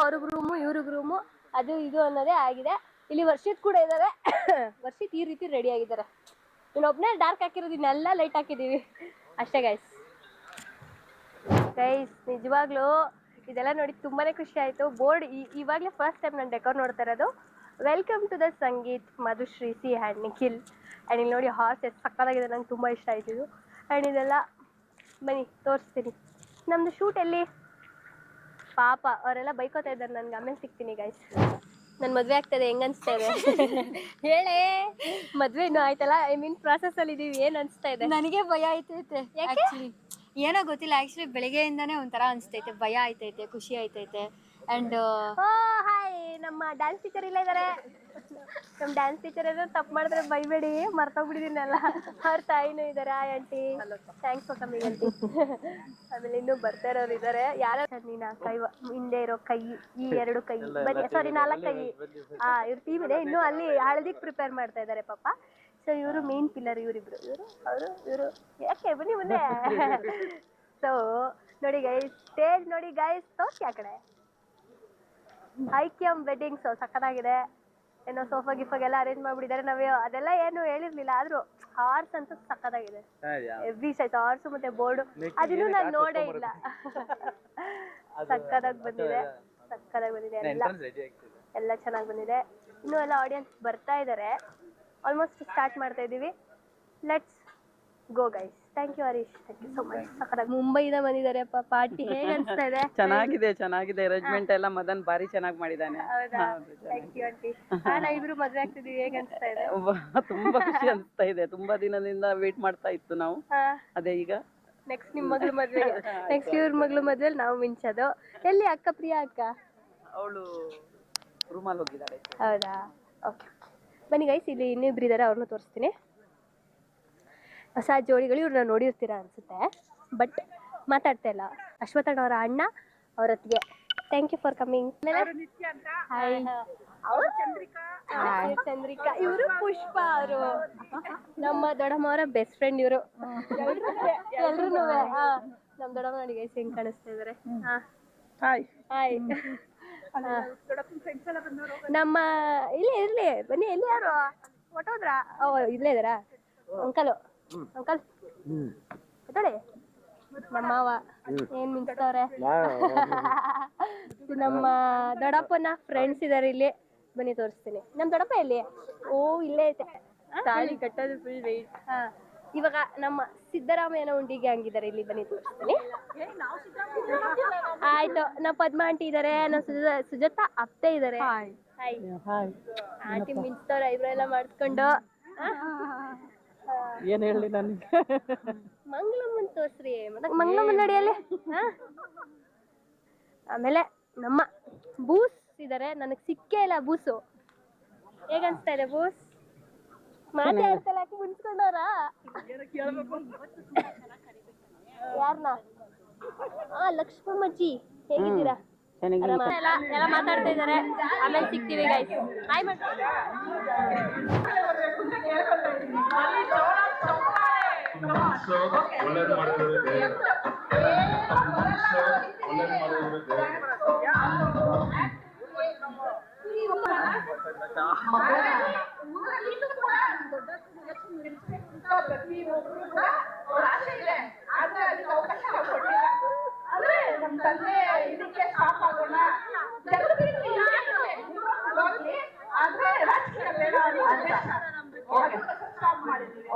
ಅವ್ರಿಗೆ ರೂಮು ಇವ್ರಿಗೆ ರೂಮು ಅದು ಇದು ಅನ್ನೋದೇ ಆಗಿದೆ. ಇಲ್ಲಿ ವರ್ಷಿತ್ ಕೂಡ ಇದ್ದಾರೆ. ವರ್ಷಿತ್ ಈ ರೀತಿ ರೆಡಿ ಆಗಿದ್ದಾರೆ. ಇನ್ನೊಬ್ಬನೇ ಡಾರ್ಕ್ ಹಾಕಿರೋದು, ಇನ್ನೆಲ್ಲ ಲೈಟ್ ಹಾಕಿದ್ದೀವಿ ಅಷ್ಟೇ ಗೈಸ್. ನಿಜವಾಗ್ಲೂ ಇದೆಲ್ಲ ನೋಡಿ ತುಂಬಾನೇ ಖುಷಿ ಆಯಿತು. ಬೋರ್ಡ್ ಇವಾಗಲೇ ಫಸ್ಟ್ ಟೈಮ್ ನಾನು ಡೆಕೋರ್ ನೋಡ್ತಾ ಇರೋದು. Welcome to the Sangeet Madhushree C and Nikhil. And ಇಲ್ಲಿ ನೋಡಿ ಹಾರ್ಸ್ ಎಷ್ಟು ಸಕ್ಕತ್ತಾಗಿದೆ, ನಂಗೆ ತುಂಬ ಇಷ್ಟ ಆಯ್ತು ಇದು. ಆ್ಯಂಡ್ ಇದೆಲ್ಲ ಬನ್ನಿ ತೋರಿಸ್ತೀನಿ. ನಮ್ಮದು ಶೂಟ್ ಎಲ್ಲಿ ಪಾಪ ಅವರೆಲ್ಲ ಬೈಕೋತಾ ಇದ್ದಾರೆ. ನನಗೆ ಆಮೇಲೆ ಸಿಗ್ತೀನಿ ಗೈಸ್. ನನ್ನ ಮದುವೆ ಆಗ್ತದೆ, ಹೆಂಗೆ ಅನಿಸ್ತಾ ಇದೆ ಹೇಳೇ? ಮದುವೆ ಇನ್ನೂ ಆಯ್ತಲ್ಲ, ಐ ಮೀನ್ ಪ್ರಾಸೆಸ್ಸಲ್ಲಿ ಇದ್ದೀವಿ. ಏನು ಅನಿಸ್ತಾ ಇದೆ? ನನಗೆ ಭಯ ಆಯ್ತೈತೆ ಆ್ಯಕ್ಚುಲಿ. ಏನೋ ಗೊತ್ತಿಲ್ಲ, ಆ್ಯಕ್ಚುಲಿ ಬೆಳಿಗ್ಗೆಯಿಂದನೇ ಒಂಥರ ಅನಿಸ್ತೈತೆ, ಭಯ ಆಯ್ತೈತೆ, ಖುಷಿ ಆಯ್ತೈತೆ. ಆ್ಯಂಡ್ ಹಾಯ್, ನಮ್ಮ ಡ್ಯಾನ್ಸ್ ಟೀಚರ್ ಇಲ್ಲ ಇದ್ದಾರೆ. ನಮ್ಮ ಡ್ಯಾನ್ಸ್ ಟೀಚರ್ ಏನಾದ್ರು ತಪ್ಪು ಮಾಡಿದ್ರೆ ಬೈಬೇಡಿ, ಮರ್ತೋಗ್ಬಿಟ್ಟಿದ್ದೀನಲ್ಲ. ಅವ್ರ ತಾಯಿನೂ ಇದ್ದಾರೆ. Aunty thanks for coming aunty. ಆಮೇಲೆ ಇನ್ನೂ ಬರ್ತಾ ಇರೋರು ಇದ್ದಾರೆ. ಯಾರು ನೀನು ಕೈ ಹಿಂದೆ ಇರೋ ಕೈ, ಈ 2 ಕೈ ಬನ್ನಿ, ಸಾರಿ 4 ಕೈ. ಇವ್ರ ಟೀಮ್ ಇದೆ. ಇನ್ನೂ ಅಲ್ಲಿ ಹಳದಿಗೆ ಪ್ರಿಪೇರ್ ಮಾಡ್ತಾ ಇದ್ದಾರೆ ಪಾಪ. ಸೊ ಇವರು ಮೇನ್ ಪಿಲ್ಲರ್, ಇವರಿಬ್ರು. ಇವರು ಯಾಕೆ ಬನ್ನಿ ಮುಂದೆ. ಸೊ ನೋಡಿ ಗೈಸ್, ಸ್ಟೇಜ್ ನೋಡಿ ಗೈಸ್, ತೋರಿಸಿ ಆ ಕಡೆ. ಐಕ್ಯಂ ವೆಡ್ಡಿಂಗ್. ಸೊ ಸಕ್ಕತ್ತಾಗಿದೆ. ಏನೋ ಸೋಫಾ ಗಿಫಾಗೆಲ್ಲ ಅರೇಂಜ್ ಮಾಡ್ಬಿಟ್ಟಿದ್ದಾರೆ. ನಾವೇ ಅದೆಲ್ಲ ಏನು ಹೇಳಿರ್ಲಿಲ್ಲ, ಆದ್ರೂ ಹಾರ್ಸ್ ಅಂತ ಸಕ್ಕತ್ತಾಗಿದೆ. ಎವ್ರಿ ಸೈಜ್ ಹಾರ್ಸು ಮತ್ತೆ ಬೋರ್ಡು ಅದನ್ನು ನಾನು ನೋಡೇ ಇಲ್ಲ. ಸಕ್ಕತ್ತಾಗಿ ಬಂದಿದೆ, ಎಲ್ಲ ಚೆನ್ನಾಗಿ ಬಂದಿದೆ. ಇನ್ನೂ ಎಲ್ಲ ಆಡಿಯನ್ಸ್ ಬರ್ತಾ ಇದ್ದಾರೆ. ಆಲ್ಮೋಸ್ಟ್ ಸ್ಟಾರ್ಟ್ ಮಾಡ್ತಾ ಇದ್ದೀವಿ. Let's go guys. Thank you Harish, thank you so much. ಸಕ್ಕತ್ತಾಗಿ ಮುಂಬೈಯಿಂದ ಬಂದಿದ್ದಾರೆ ಪಾರ್ಟಿ. ಹೇಗೆ ಅನಿಸ್ತಾ ಇದೆ? ಚೆನ್ನಾಗಿದೆ ಅರೇಂಜ್ಮೆಂಟ್ ಎಲ್ಲ. ಮದನ್ ಬಾರಿ ಚೆನ್ನಾಗಿ ಮಾಡಿದಾನೆ. ಹೌದಾ? Thank you aunty. ನಾನು ಇಬ್ರು ಮದುವೆ ಆಗ್ತಿದ್ದೀವಿ, ಹೇಗೆ ಅನಿಸ್ತಾ ಇದೆ? ತುಂಬಾ ಖುಷಿ ಅನಿಸ್ತಾ ಇದೆ. ತುಂಬಾ ದಿನದಿಂದ ವೇಟ್ ಮಾಡ್ತಾ ಇತ್ತು ನಾವು. ಅದೇ ಈಗ ನೆಕ್ಸ್ಟ್ ನಿಮ್ಮ ಮಗಳು ಮದುವೆ, ನೆಕ್ಸ್ಟ್ ಇವ್ರ ಮಗಳು ಮದುವೆಲಿ ನಾವು ಮಿಂಚೋದು. ಎಲ್ಲಿ ಅಕ್ಕ, ಪ್ರಿಯಾ ಅಕ್ಕ? ಅವಳು ರೂಮಲ್ಲಿ ಹೋಗಿದ್ದಾಳೆ. ಹೌದಾ? ಓಕೆ ಬನ್ನಿ ಗೈಸ್, ಇಲ್ಲಿ ಇನ್ನಿಬ್ರು ಇದ್ದಾರೆ, ಅವ್ರನ್ನ ತೋರಿಸ್ತೀನಿ. ಹೊಸ ಜೋಡಿಗಳು, ಇವ್ರನ್ನ ನೋಡಿರ್ತೀರಾ ಅನ್ಸುತ್ತೆ, ಬಟ್ ಮಾತಾಡ್ತಾ ಇಲ್ಲ. ಅಶ್ವಥಣ್ಣ ಅವರ ಅಣ್ಣ, ಅವ್ರ ಹೊತ್ತಿಗೆ. Thank you for coming. Chandrika, ಇವರು ಪುಷ್ಪ, ಅವರು ನಮ್ಮ ದೊಡ್ಡಮ್ಮ ಅವರ ಬೆಸ್ಟ್ ಫ್ರೆಂಡ್. ಇವರು ಎಲ್ರು ನಮ್ಮ ದೊಡ್ಡಮ್ಮ ನೋಡಿ ಗೈಸ್ ಹೆಂಗ್ ಕಾಣಿಸ್ತಾ ಇದಾರೆ. ಹಾಯ್. ನಮ್ಮ ಇರ್ಲಿ ಬನ್ನಿ. ಎಲ್ಲಿ ಯಾರು ಹೊಟ್ಟೋದ್ರ? ಇಲ್ಲೇ ಇದಾರಾ ಅಂಕಲ್? ನೋಡಿ ನಮ್ಮ ಮಾವ ಏನ್ ಮಿಂಚ್ತವ್ರೆ. ನಮ್ಮ ದೊಡ್ಡಪ್ಪನ ಫ್ರೆಂಡ್ಸ್ ಇದಾರೆ ಇಲ್ಲಿ, ಬನ್ನಿ ತೋರಿಸ್ತೀನಿ. ನಮ್ ದೊಡ್ಡಪ್ಪ ಎಲ್ಲಿ? ಓ ಇಲ್ಲೇ ಐತೆ. ತಾಳಿ ಕಟ್ಟೋದು ಫುಲ್ ವೆಯ್ಟ್. ಇವಾಗ ನಮ್ಮ ಸಿದ್ದರಾಮಯ್ಯನ ಉಂಡಿಗೆ ಹಂಗಿದ್ದಾರೆ, ಇಲ್ಲಿ ಬನ್ನಿ ತೋರಿಸ್ತೀನಿ. ಆಯ್ತು, ನಮ್ಮ ಪದ್ಮ ಆಂಟಿ ಇದಾರೆ, ನಮ್ಮ ಸುಜಾತ ಅತ್ತೆ ಇದಾರೆ. ಆಂಟಿ ಮಿಂಚ್ತವ್ರೆ ಇಬ್ರೆಲ್ಲ ಮಾಡಿಸ್ಕೊಂಡು. ಏನ್ ಹೇಳಿ ನನಗೆ? ಮಂಗಳಮ್ಮನ್ ತೋರ್ಸ್ರಿ, ಮಂಗಳಮ್ಮನ್ ನಡಿಯಲ್ಲಿ. ಆಮೇಲೆ ನಮ್ಮ ಬೂಸ್ ಇದಾರೆ, ನನಗ್ ಸಿಕ್ಕೇ ಇಲ್ಲ ಬೂಸು. ಹೇಗನ್ಸ್ತಾ ಇದೆ ಬೂಸ್? ಮಾತಾಡ್ತಲ್ಲ, ಯಾಕೆ ಮುನ್ಸ್ಕೊಂಡವ್ರ? ಯಾರನ್ನ? ಲಕ್ಷ್ಮಮ್ಮಜ್ಜಿ, ಹೇಗಿದ್ದೀರಾ? ಎಲ್ಲ ಮಾತಾಡ್ತಾ ಇದಾರೆ. ಆಮೇಲೆ ಸಿಗ್ತೀವಿ ಗೈಸ್. ಹಾಯ್ ಮಾಡ್ತಾರೆ.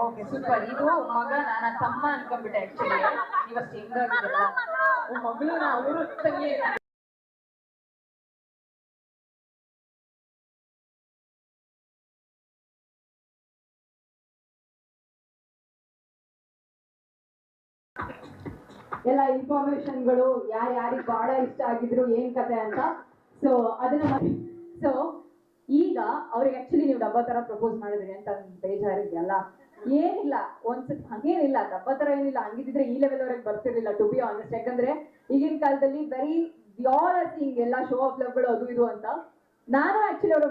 Okay super. ಇದು ಮಗ, ನನ್ನ ತಮ್ಮ ಅನ್ಕೊಂಡ್ಬಿಟ್ಟೆ. ಆಕ್ಚುಲಿ ಇವತ್ತು ಹೆಂಗಾಗಿದೆಲ್ಲ ಮಗಳು, ಅವರು ತಂಗಿ. ಎಲ್ಲ ಇನ್ಫಾರ್ಮೇಶನ್ಗಳು ಯಾರಿಗೆ ಬಹಳ ಇಷ್ಟ ಆಗಿದ್ರು, ಏನ್ ಕತೆ ಅಂತ. ಸೊ ಅದನ್ನ ಈಗ ಅವ್ರಿಗೆ ಆಕ್ಚುಲಿ ನೀವು ಡಬ್ಬ ತರ ಪ್ರಪೋಸ್ ಮಾಡಿದ್ರಿ ಅಂತ ಬೇಜಾರಿದೆಯಲ್ಲ? ಏನಿಲ್ಲ, ಒಂದ್ಸತಿ ಹಂಗೇನಿಲ್ಲ, ಡಬ್ಬ ತರ ಏನಿಲ್ಲ. ಹಂಗಿದ್ರೆ ಈ ಲೆವೆಲ್ ವರೆಗೆ ಬರ್ತಿರ್ಲಿಲ್ಲ, ಟು ಬಿ ಆನೆಸ್ಟ್. ಯಾಕಂದ್ರೆ ಈಗಿನ ಕಾಲದಲ್ಲಿ ವೆರಿ ಆಲ್ ಆರ್ ಸೀಯಿಂಗ್ ಎಲ್ಲ ಶೋ ಆಫ್ ಲವ್ಗಳು ಅದು ಇದು ಅಂತ. ನಾನು ಆಕ್ಚುಲಿ ಅವರು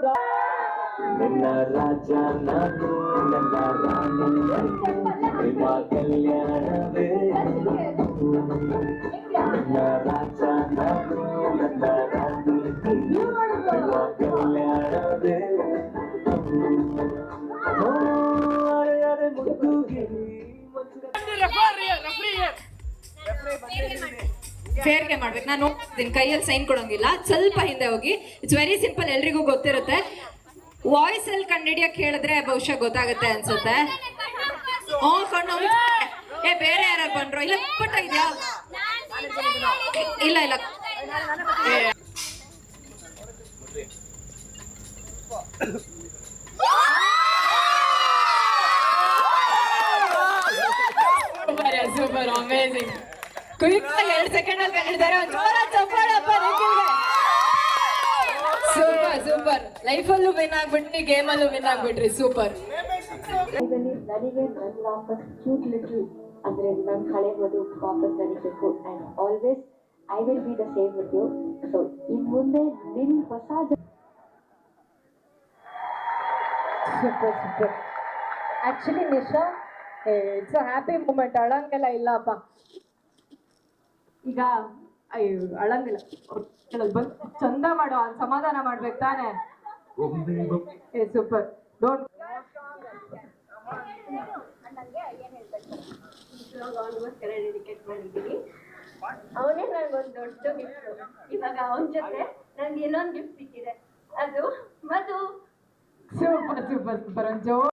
ಫೇರ್ಗೆ ಮಾಡ್ಬೇಕು. ನಾನು ನೋಡ್ತೀನಿ ಕೈಯಲ್ಲಿ ಸೈನ್ ಕೊಡೋಂಗಿಲ್ಲ. ಸ್ವಲ್ಪ ಹಿಂದೆ ಹೋಗಿ. ಇಟ್ಸ್ ವೆರಿ ಸಿಂಪಲ್, ಎಲ್ರಿಗೂ ಗೊತ್ತಿರುತ್ತೆ. ವಾಯ್ಸ್ ಅಲ್ಲಿ ಕಂಡಿಡಿಯಕ್ಕೆ ಹೇಳಿದ್ರೆ ಬಹುಶಃ ಗೊತ್ತಾಗುತ್ತೆ ಅನ್ಸುತ್ತೆ. ಕಣ್ಣು ಏ ಬೇರೆ ಯಾರು ಬಂದ್ರು? ಇಲ್ಲ ಪುಟ್ಟ ಇದೆಯಾ? ಇಲ್ಲ ಇಲ್ಲ ಸೂಪರ್ ಅಮೇಜಿಂಗ್. ಕ್ವಿಕ್ 2 ಸೆಕೆಂಡ್ ಅಲ್ಲಿ ಕಂಡಿದ್ದಾರೆ. Super super. ಲೈಫಲ್ಲೂ ವಿನ್ ಆಗ್ಬಿಟ್ರಿ, ಗೇಮಲ್ಲೂ ವಿನ್ ಆಗ್ಬಿಟ್ರಿ. ಸೂಪರ್. ನನಗೆ ನನ್ನ ವಾಪಸ್ ಕ್ಯೂಟ್ ಲಿಟಲ್ ಅಂದ್ರೆ ನನ್ನ ಹಳೆ ಮದು ವಾಪಸ್ ನಡಿಬೇಕು and always I will be the same with you. So ಇನ್ ಮುಂದೆ ನಿನ್ ಹೊಸ super super. Actually Nisha it's a happy moment. ಅಳಂಗೆಲ್ಲ ಇಲ್ಲಪ್ಪ ಈಗ. ಅಯ್ಯೋ ಅಳಂಗಿಲ್ಲ. ಬಂದು ಚಂದ ಮಾಡೋ, ಸಮಾಧಾನ ಮಾಡ್ಬೇಕು ತಾನೆ. ಏ ಸೂಪರ್. ಡೋಂಟ್ ಅವನಿಗೋಸ್ಕರ ಡೆಡಿಕೇಟ್ ಮಾಡಿದ್ದೀನಿ. ಅವನೇ ನನಗೊಂದು ದೊಡ್ಡ ಗಿಫ್ಟ್. ಇವಾಗ ಅವನ ಜೊತೆ ನನ್ಗೆ ಇನ್ನೊಂದು ಗಿಫ್ಟ್ ಸಿಕ್ಕಿದೆ, ಅದು ಮಧು. Super super super. ಒಂದು ಜೋರ